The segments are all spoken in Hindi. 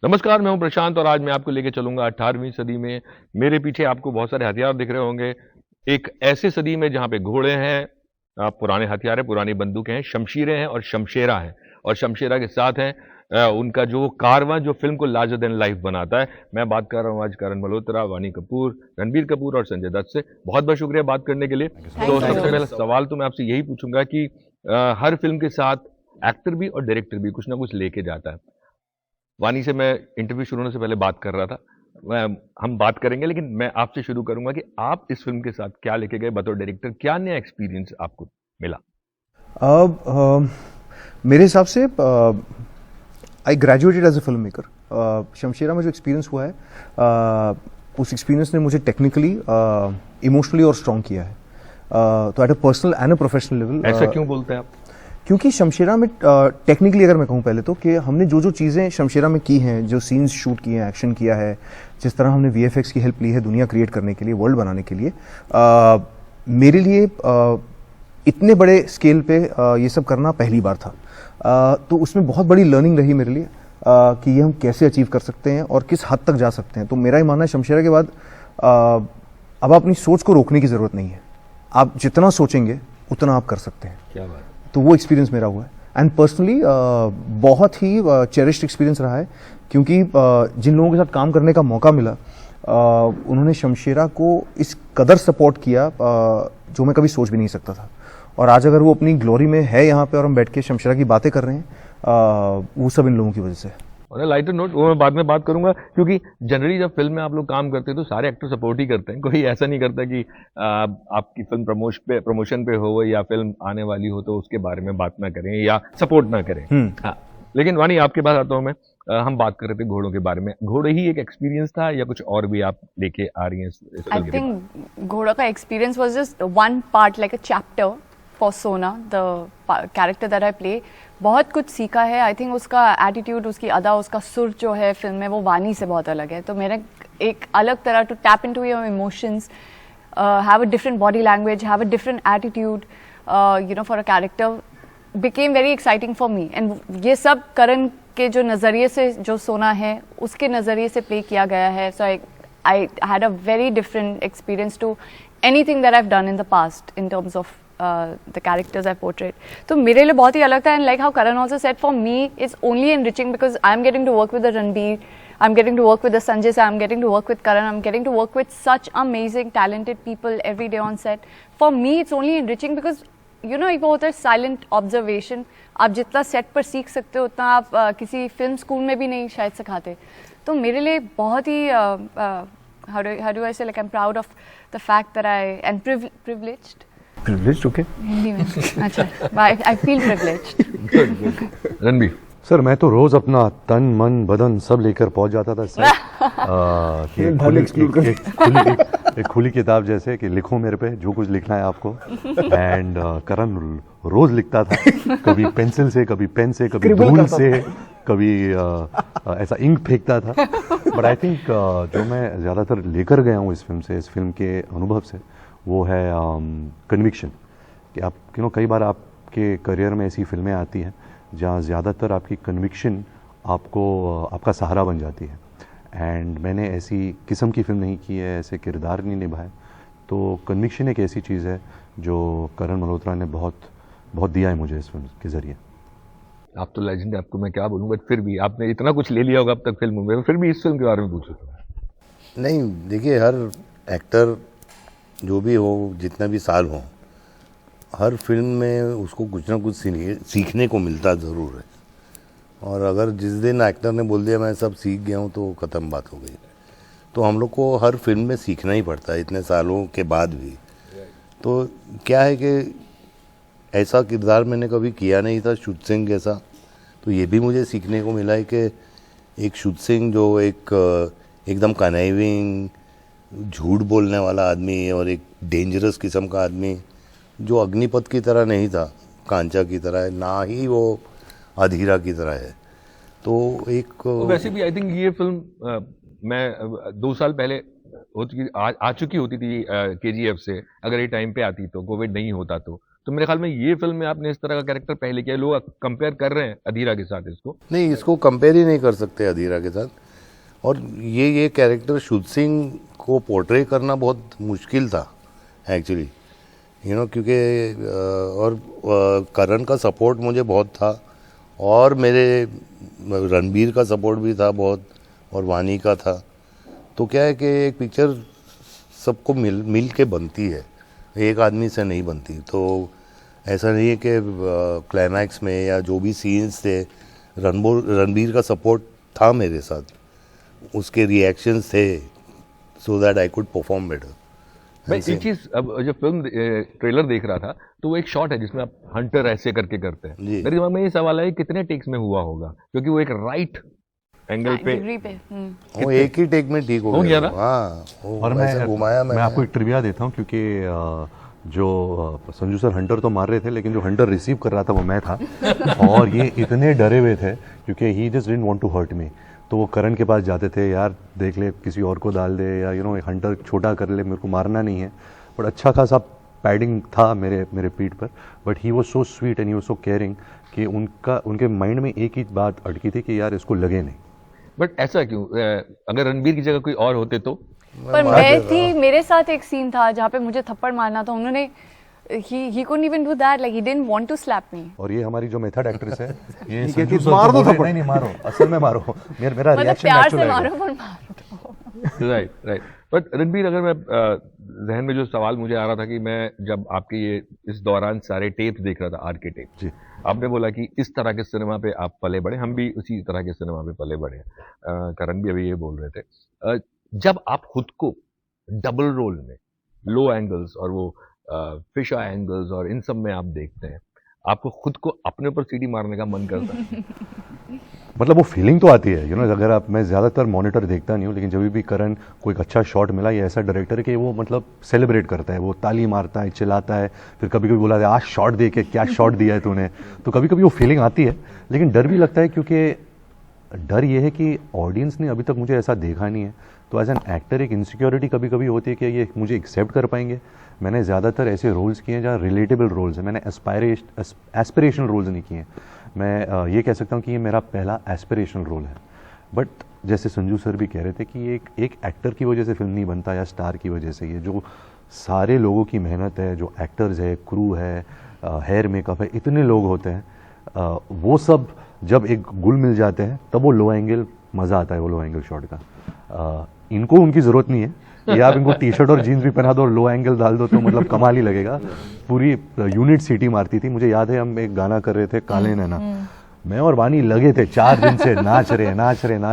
नमस्कार, मैं हूं प्रशांत और आज मैं आपको लेके चलूंगा 18वीं सदी में। मेरे पीछे आपको बहुत सारे हथियार दिख रहे होंगे। एक ऐसे सदी में जहां पे घोड़े हैं, पुराने हथियार हैं, पुरानी बंदूकें हैं, शमशीरें हैं और शमशेरा है। और शमशेरा के साथ है उनका जो कारवां जो फिल्म को लार्जर देन लाइफ बनाता है। मैं बात कर रहा हूं आज करण मल्होत्रा, वानी कपूर, रणबीर कपूर और संजय दत्त से। बहुत बहुत शुक्रिया बात करने के लिए। तो सबसे पहला सवाल तो मैं आपसे यही पूछूंगा कि हर फिल्म के साथ एक्टर भी और डायरेक्टर भी कुछ ना कुछ लेके जाता है। वानी से मैं इंटरव्यू शुरू होने से पहले बात कर रहा था। हम बात करेंगे, लेकिन मैं आपसे शुरू करूंगा कि आप इस फिल्म के साथ क्या लेके गए बतौर डायरेक्टर, क्या नया एक्सपीरियंस आपको मिला? अब मेरे हिसाब से I graduated as a film maker. Shamshera में जो एक्सपीरियंस हुआ है उस एक्सपीरियंस ने मुझे टेक्निकली इमोशनली और स्ट्रॉन्ग किया है। तो at a personal and a professional level. ऐसा क्यों बोलते हैं आप? क्योंकि शमशेरा में टेक्निकली अगर मैं कहूँ पहले तो कि हमने जो जो चीज़ें शमशेरा में की हैं, जो सीन्स शूट किए हैं, एक्शन किया है, जिस तरह हमने वीएफएक्स की हेल्प ली है दुनिया क्रिएट करने के लिए, वर्ल्ड बनाने के लिए, मेरे लिए इतने बड़े स्केल पे ये सब करना पहली बार था। तो उसमें बहुत बड़ी लर्निंग रही मेरे लिए कि ये हम कैसे अचीव कर सकते हैं और किस हद तक जा सकते हैं। तो मेरा ही मानना है शमशेरा के बाद अब अपनी सोच को रोकने की ज़रूरत नहीं है। आप जितना सोचेंगे उतना आप कर सकते हैं। क्या बात? तो वो एक्सपीरियंस मेरा हुआ है एंड पर्सनली बहुत ही चेरिश्ड एक्सपीरियंस रहा है, क्योंकि जिन लोगों के साथ काम करने का मौका मिला उन्होंने शमशेरा को इस कदर सपोर्ट किया जो मैं कभी सोच भी नहीं सकता था। और आज अगर वो अपनी ग्लोरी में है यहाँ पे और हम बैठ के शमशेरा की बातें कर रहे हैं, वो सब इन लोगों की वजह से है। और लाइटर नोट वो मैं बाद में बात करूंगा, क्योंकि जनरली जब फिल्म में आप लोग काम करते हैं तो सारे एक्टर सपोर्ट ही करते हैं। कोई ऐसा नहीं करता कि आपकी फिल्म प्रमोशन पे हो या फिल्म आने वाली हो तो उसके बारे में बात ना करें या सपोर्ट ना करें। हाँ, लेकिन वानी आपके पास आता हूँ मैं। हम बात कर रहे थे घोड़ों के बारे में। घोड़े ही एक एक्सपीरियंस था या कुछ और भी आप लेके आ रही हैं इस फिल्म आई के बाद? थिंक घोड़ा का experience was just one part, like a chapter for Sona, the character that I play. बहुत कुछ सीखा है। आई थिंक उसका एटीट्यूड, उसकी अदा, उसका सुर जो है फिल्म में वो वानी से बहुत अलग है। तो मेरे एक अलग तरह to tap into your emotions, have a different body language, have a different attitude, you know, for a character became very exciting for me. And ये सब करण के जो नज़रिए से जो सोना है उसके नज़रिए से प्ले किया गया है। So I had a very different experience to anything that I have done in the past in terms of the characters I portrayed. तो मेरे लिए बहुत ही अलग था, and like how Karan also said, for me it's only enriching because I'm getting to work with the Ranbir, I'm getting to work with the Sanjay, I'm getting to work with Karan, I'm getting to work with such amazing talented people every day on set. For me it's only enriching because you know, एक वो होता है साइलेंट ऑब्जर्वेशन। आप जितना सेट पर सीख सकते हो उतना आप किसी फिल्म स्कूल में भी नहीं शायद सिखाते। तो मेरे लिए बहुत ही how do I say, like I'm proud of the fact that I and privileged. Privileged, okay? Hindi में अच्छा, I feel privileged. Good. Ranbir sir, मैं तो रोज अपना तन मन बदन सब लेकर पहुंच जाता था सर। एक खुली किताब जैसे कि लिखो मेरे पे जो कुछ लिखना है आपको। एंड करण रोज लिखता था, कभी पेंसिल से, कभी पेन से, कभी धूल से, कभी ऐसा इंक फेंकता था। बट आई थिंक जो मैं ज़्यादातर लेकर गया हूँ इस फिल्म से, इस फिल्म के अनुभव से, वो है कन्विक्शन। कि आप कई बार आपके करियर में ऐसी फिल्में आती हैं जहाँ ज़्यादातर आपकी कन्विक्शन आपको आपका सहारा बन जाती है। एंड मैंने ऐसी किस्म की फिल्म नहीं की है, ऐसे किरदार नहीं निभाए। तो कन्विक्शन एक ऐसी चीज़ है जो करण मल्होत्रा ने बहुत बहुत दिया है मुझे इस फिल्म के ज़रिए। आप तो लेजेंड है, आपको मैं क्या बोलूँ, बट फिर भी आपने इतना कुछ ले लिया होगा अब तक फिल्मों में, फिर भी इस फिल्म के बारे में पूछो तो। नहीं, देखिए, हर एक्टर जो भी हो, जितना भी साल हो, हर फिल्म में उसको कुछ ना कुछ सीखने को मिलता ज़रूर है। और अगर जिस दिन एक्टर ने बोल दिया मैं सब सीख गया हूँ तो ख़त्म बात हो गई। तो हम लोग को हर फिल्म में सीखना ही पड़ता है इतने सालों के बाद भी। तो क्या है कि ऐसा किरदार मैंने कभी किया नहीं था, शुद्ध सिंह जैसा। तो ये भी मुझे सीखने को मिला है कि एक शुद्ध सिंह जो एकदम कनाइविंग, झूठ बोलने वाला आदमी और एक डेंजरस किस्म का आदमी, जो अग्निपथ की तरह नहीं था, कांचा की तरह है, ना ही वो अधीरा की तरह है। तो एक वैसे भी आई थिंक ये फिल्म मैं 2 साल पहले आ चुकी होती थी KGF से, अगर ये टाइम पे आती तो, कोविड नहीं होता तो तो मेरे ख्याल में ये फिल्म में आपने इस तरह का कैरेक्टर पहले किया, लोग कंपेयर कर रहे हैं अधीरा के साथ इसको। नहीं, इसको कंपेयर ही नहीं कर सकते अधीरा के साथ। और ये कैरेक्टर शुद्ध सिंह को पोर्ट्रे करना बहुत मुश्किल था एक्चुअली, क्योंकि और करण का सपोर्ट मुझे बहुत था, और मेरे रणबीर का सपोर्ट भी था बहुत, और वानी का था। तो क्या है कि एक पिक्चर सबको मिल के बनती है, एक आदमी से नहीं बनती। तो ऐसा नहीं है कि क्लाइमैक्स में या जो भी सीन्स थे, रणबीर का सपोर्ट था मेरे साथ, उसके रिएक्शंस थे, so that I could perform better. मैं एक चीज, अब जब फिल्म ट्रेलर देख रहा था तो वो एक शॉट है जिसमें आप हंटर ऐसे करके करते हैं। जी। मेरे दिमाग में ये सवाल है कितने टेक्स में हुआ होगा, क्योंकि वो एक राइट एंगल पे डिग्री पे वो एक ही टेक में ठीक हो गया ना? हाँ, और ऐसे घुमाया मैं आपको एक ट्रिविया देता हूँ, क्योंकि जो संजू सर हंटर तो मार रहे थे, लेकिन जो हंटर रिसीव कर रहा था वो मैं था। और ये इतने डरे हुए थे क्योंकि he just didn't want to hurt me. तो वो करण के पास जाते थे, यार देख ले किसी और को डाल दे, या हंटर छोटा कर ले, मेरे को मारना नहीं है। बट अच्छा खासा पैडिंग था मेरे पीठ पर, but he was so sweet and he was so caring कि उनके माइंड में एक ही बात अटकी थी कि यार इसको लगे नहीं। बट ऐसा क्यों? अगर रणबीर की जगह कोई और होते तो? पर मैं थी, मेरे साथ एक सीन था जहाँ पे मुझे थप्पड़ मारना था, उन्होंने he couldn't even do that, like he didn't want to slap me। और ये हमारी जो मेथड एक्ट्रेस है, ये ठीक है संजू कि सर मार को दो बोल रहे, थप्पड़। नहीं मारो, असल में मारो, मेरा मतलब रिएक्शन प्यार से नेचुरल मारो है। पर मारो। राइट। बट रणबीर, अगर मैं जहन में जो सवाल मुझे आ रहा था कि मैं जब आपके ये इस दौरान सारे टेप देख रहा था, आर के टेप, जी। आपने बोला कि इस तरह के सिनेमा पे आप पले बड़े, हम भी उसी तरह के सिनेमा पे पले बड़े। करण भी अभी ये बोल रहे थे। जब आप खुद को डबल रोल में, लो एंगल्स और वो फिश आई एंगल्स और इन सब में आप देखते हैं, आपको खुद को अपने ऊपर सीटी मारने का मन करता है? मतलब वो फीलिंग तो आती है, अगर आप, मैं ज़्यादातर मॉनिटर देखता नहीं हूँ, लेकिन जब भी करण को एक अच्छा शॉट मिला, ये ऐसा डायरेक्टर है कि वो मतलब सेलिब्रेट करता है, वो ताली मारता है, चिल्लाता है, फिर कभी कभी बोला आज शॉट दे के क्या शॉट दिया है तूने। तो कभी कभी वो फीलिंग आती है, लेकिन डर भी लगता है, क्योंकि डर ये है कि ऑडियंस ने अभी तक मुझे ऐसा देखा नहीं है। तो एज एन एक्टर एक इनसिक्योरिटी कभी कभी होती है कि ये मुझे एक्सेप्ट कर पाएंगे। मैंने ज़्यादातर ऐसे रोल्स किए हैं जहाँ रिलेटेबल रोल्स हैं, मैंने एस्पिरेशनल रोल्स नहीं किए हैं। मैं ये कह सकता हूँ कि ये मेरा पहला एस्पिरेशनल रोल है। बट जैसे संजू सर भी कह रहे थे कि एक एक्टर की वजह से फिल्म नहीं बनता, या स्टार की वजह से। ये जो सारे लोगों की मेहनत है, जो एक्टर्स है, क्रू है, हेयर मेकअप है, इतने लोग होते हैं, वो सब जब एक गुल मिल जाते हैं तब वो लो एंगल मज़ा आता है, वो लो एंगल शॉट का। इनको उनकी ज़रूरत नहीं है, ये आप इनको टी शर्ट और जीन्स भी पहना दो और लो एंगल डाल दो तो मतलब कमाल ही लगेगा। पूरी यूनिट सीटी मारती थी। मुझे याद है हम एक गाना कर रहे थे काले नैना, मैं और वानी लगे थे 4 दिन से नाच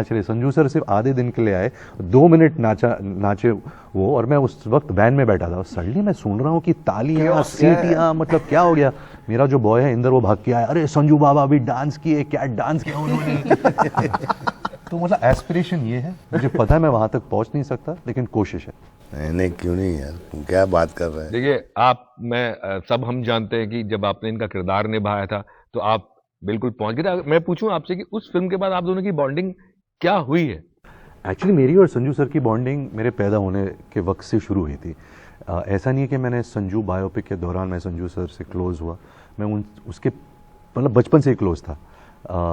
रहे। संजू सर सिर्फ आधे दिन के लिए आए, 2 मिनट नाचे वो, और मैं उस वक्त वैन में बैठा था। सडनली मैं सुन रहा हूँ कि तालियां, सीटियां, मतलब क्या हो गया। मेरा जो बॉय है इंदर, वो भाग के आया, अरे संजू बाबा अभी डांस किए, क्या डांस किया उन्होंने। तो मतलब एस्पिरेशन ये है, मुझे पता है मैं वहां तक पहुंच नहीं सकता, लेकिन कोशिश है। नहीं, क्यों नहीं यार, तुम क्या बात कर रहे हैं। देखिए, मैं सब हम जानते हैं कि जब आपने इनका किरदार निभाया था तो आप बिल्कुल पहुंच गए थे। मैं पूछूं आपसे कि उस फिल्म के बाद आप दोनों की बॉन्डिंग क्या हुई है? एक्चुअली मेरी और संजू सर की बॉन्डिंग मेरे पैदा होने के वक्त से शुरू हुई थी। ऐसा नहीं है कि मैंने संजू बायोपिक के दौरान मैं संजू सर से क्लोज़ हुआ, मैं उसके मतलब बचपन से ही क्लोज़ था।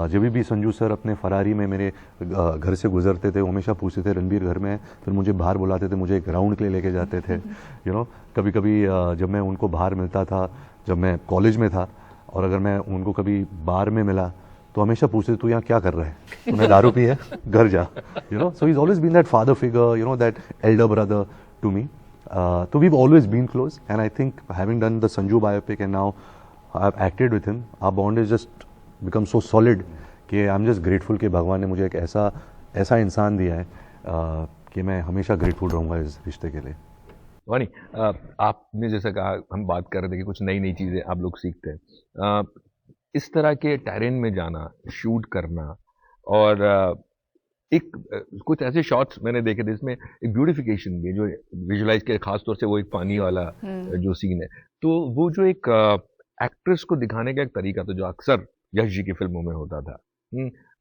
जब भी संजू सर अपने फरारी में मेरे घर से गुजरते थे, वो हमेशा पूछते थे रणबीर घर में है, फिर मुझे बाहर बुलाते थे, मुझे एक राउंड के लिए लेके जाते थे। कभी कभी जब मैं उनको बाहर मिलता था, जब मैं कॉलेज में था, और अगर मैं उनको कभी बार में मिला तो हमेशा पूछते तू यहाँ क्या कर रहा है, तूने दारू पी है, घर जा। सो he's always been that father figure, that elder brother to me. So we've always been close, and I think having done the Sanju biopic and now I've acted with him, our bond has just become so solid कि I'm just grateful कि भगवान ने मुझे एक ऐसा इंसान दिया है कि मैं हमेशा ग्रेटफुल रहूँगा इस रिश्ते के लिए। वानी, आपने जैसा कहा, हम बात कर रहे थे कि कुछ नई चीज़ें आप लोग सीखते हैं। इस तरह के टेरेन में जाना, शूट करना, और कुछ ऐसे शॉट्स मैंने देखे थे इसमें एक ब्यूटिफिकेशन भी जो विजुलाइज किया, खासतौर से वो एक पानी वाला जो सीन है, तो वो जो एक एक्ट्रेस को दिखाने का एक तरीका था जो अक्सर यश जी की फिल्मों में होता था।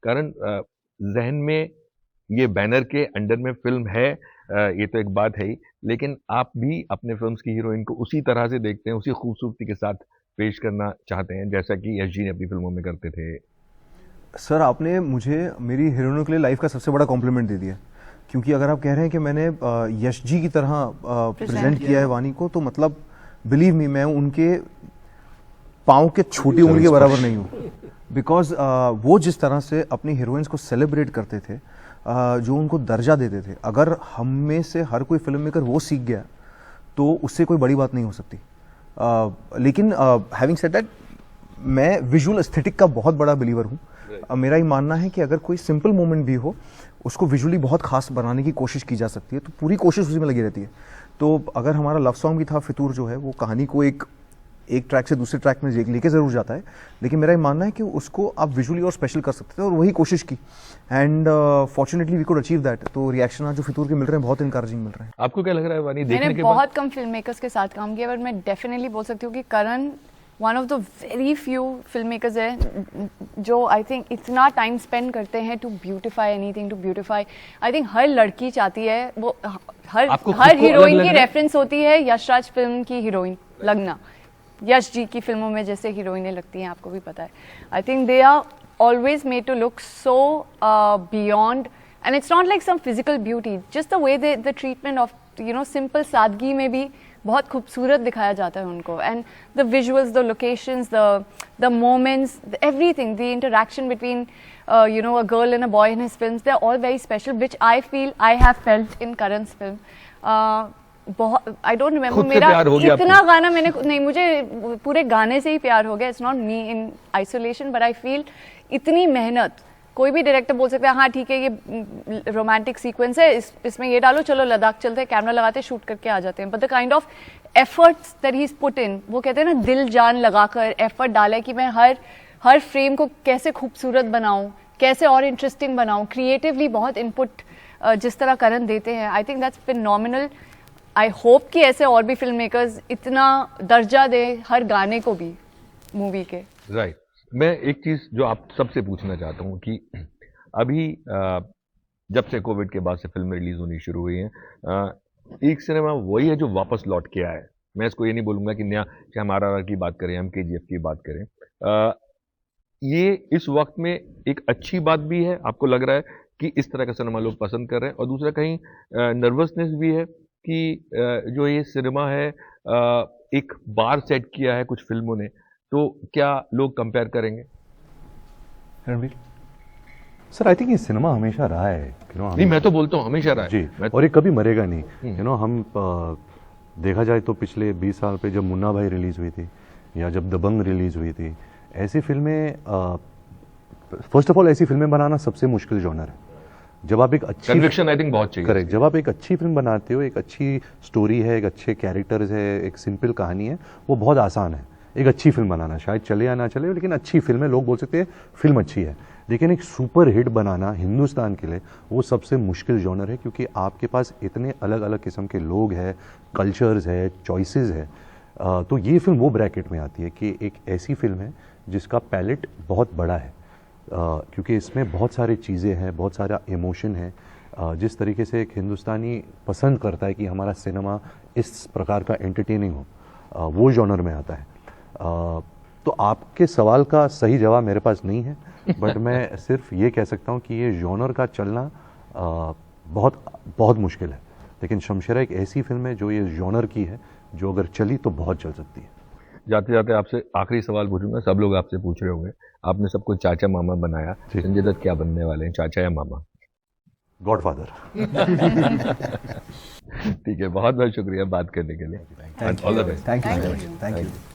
कारण जहन में ये बैनर के अंडर में फिल्म है, ये तो एक बात है ही, लेकिन आप भी अपने फिल्म्स की हीरोइन को उसी तरह से देखते हैं, उसी खूबसूरती के साथ पेश करना चाहते हैं जैसा कि यश जी ने अपनी फिल्मों में करते थे? सर, आपने मुझे मेरी हीरोइनों के लिए लाइफ का सबसे बड़ा कॉम्प्लीमेंट दे दिया, क्योंकि अगर आप कह रहे हैं कि मैंने यश जी की तरह प्रेजेंट किया है वानी को, तो मतलब बिलीव मी, मैं उनके पाँव के छोटी उंगली के बराबर नहीं हूँ। बिकॉज वो जिस तरह से अपनी हीरोइंस को सेलिब्रेट करते थे, जो उनको दर्जा देते थे, अगर हम में से हर कोई फिल्म मेकर वो सीख गया तो उससे कोई बड़ी बात नहीं हो सकती। लेकिन हैविंग सेड दैट, मैं विजुअल एस्थेटिक का बहुत बड़ा बिलीवर हूँ। मेरा ये मानना है कि अगर कोई सिंपल मोमेंट भी हो, उसको विजुअली बहुत खास बनाने की कोशिश की जा सकती है, तो पूरी कोशिश उसी में लगी रहती है। तो अगर हमारा लव सॉन्ग भी था फितूर, जो है वो कहानी को एक ट्रैक से दूसरे ट्रैक में लेके जरूर जाता है, लेकिन मेरा ये मानना है कि उसको आप विजुअली और स्पेशल कर सकते थे, और वही कोशिश की, and fortunately we could achieve that. तो रिएक्शन आज जो फितूर के मिल रहे हैं बहुत इनकरेजिंग मिल रहे हैं। आपको क्या लग रहा है वानी, देखने मैंने के बाद? बहुत कम फिल्म मेकर्स के साथ काम किया, बट मैं डेफिनेटली बोल सकती हूँ कि Karan one of the very few film makers है जो आई थिंक इतना टाइम स्पेंड करते हैं to beautify anything, to beautify. I think हर लड़की चाहती है, वो हर हीरोइन की रेफरेंस होती है यशराज फिल्म की हीरोइन लगना, यश जी की फिल्मों में जैसे हीरोइनें लगती हैं, आपको भी पता है। I think they are always made to look so beyond, and it's not like some physical beauty, just the way the treatment of simple सादगी में भी बहुत खूबसूरत दिखाया जाता है उनको, and the visuals, the locations, the moments, everything, the interaction between a girl and a boy in his films, they are all very special, which I feel I have felt in Karan's film. बहुत, आई डोंट रिमेम्बर, मेरा इतना गाना मैंने नहीं, मुझे पूरे गाने से ही प्यार हो गया। It's not me in isolation, but I feel इतनी मेहनत, कोई भी डायरेक्टर बोल सकता है हाँ ठीक है ये रोमांटिक सीक्वेंस है, इसमें ये डालो, चलो लद्दाख चलते हैं, कैमरा लगाते शूट करके आ जाते हैं, but the kind of efforts that he is put in, वो कहते हैं ना दिल जान लगाकर एफर्ट डाला है कि मैं हर फ्रेम को कैसे खूबसूरत बनाऊं, कैसे और इंटरेस्टिंग बनाऊं, क्रिएटिवली बहुत इनपुट जिस तरह करण देते हैं। I think that's phenomenal. I hope कि ऐसे और भी फिल्म मेकर्स इतना दर्जा दें हर गाने को भी मूवी के। राइट। मैं एक चीज जो आप सबसे पूछना चाहता हूँ कि अभी जब से कोविड के बाद से फिल्में रिलीज होनी शुरू हुई हैं, एक सिनेमा वही है जो वापस लौट के आया है। मैं इसको ये नहीं बोलूंगा कि नया, चाहे हम RRR की बात करें, हम KGF की बात करें, ये इस वक्त में एक अच्छी बात भी है, आपको लग रहा है कि इस तरह का सिनेमा लोग पसंद कर रहे हैं, और दूसरा कहीं नर्वसनेस भी है कि जो ये सिनेमा है एक बार सेट किया है कुछ फिल्मों ने, तो क्या लोग कंपेयर करेंगे? रणवीर सर, आई थिंक ये सिनेमा हमेशा रहा है, नहीं मैं तो बोलता हूँ हमेशा रहा है जी, और ये कभी मरेगा नहीं। हम देखा जाए तो पिछले 20 साल पे जब मुन्ना भाई रिलीज हुई थी, या जब दबंग रिलीज हुई थी, ऐसी फिल्में, फर्स्ट ऑफ ऑल ऐसी फिल्में बनाना सबसे मुश्किल जॉनर है। जब आप एक अच्छी कन्विक्शन आई थिंक बहुत चाहिए, करेक्ट, जब आप एक अच्छी फिल्म बनाते हो, एक अच्छी स्टोरी है, एक अच्छे कैरेक्टर्स है, एक सिंपल कहानी है, वो बहुत आसान है एक अच्छी फिल्म बनाना। शायद चले या ना चले, लेकिन अच्छी फिल्म है, लोग बोल सकते हैं फिल्म अच्छी है। लेकिन एक सुपर हिट बनाना हिंदुस्तान के लिए वो सबसे मुश्किल जॉनर है, क्योंकि आपके पास इतने अलग अलग किस्म के लोग हैं, कल्चर्स है, चॉइसेस है। तो ये फिल्म वो ब्रैकेट में आती है कि एक ऐसी फिल्म है जिसका पैलेट बहुत बड़ा है, क्योंकि इसमें बहुत सारी चीज़ें हैं, बहुत सारा इमोशन है। जिस तरीके से एक हिंदुस्तानी पसंद करता है कि हमारा सिनेमा इस प्रकार का एंटरटेनिंग हो, वो जॉनर में आता है। तो आपके सवाल का सही जवाब मेरे पास नहीं है, बट मैं सिर्फ ये कह सकता हूँ कि ये जॉनर का चलना बहुत बहुत मुश्किल है। लेकिन शमशेरा एक ऐसी फिल्म है जो ये जॉनर की है, जो अगर चली तो बहुत चल सकती है। जाते जाते आपसे आखिरी सवाल पूछूंगा, सब लोग आपसे पूछ रहे होंगे, आपने सबको चाचा मामा बनाया, संजय दत्त क्या बनने वाले हैं, चाचा या मामा? गॉडफादर। ठीक है, बहुत बहुत शुक्रिया बात करने के लिए। Thank you.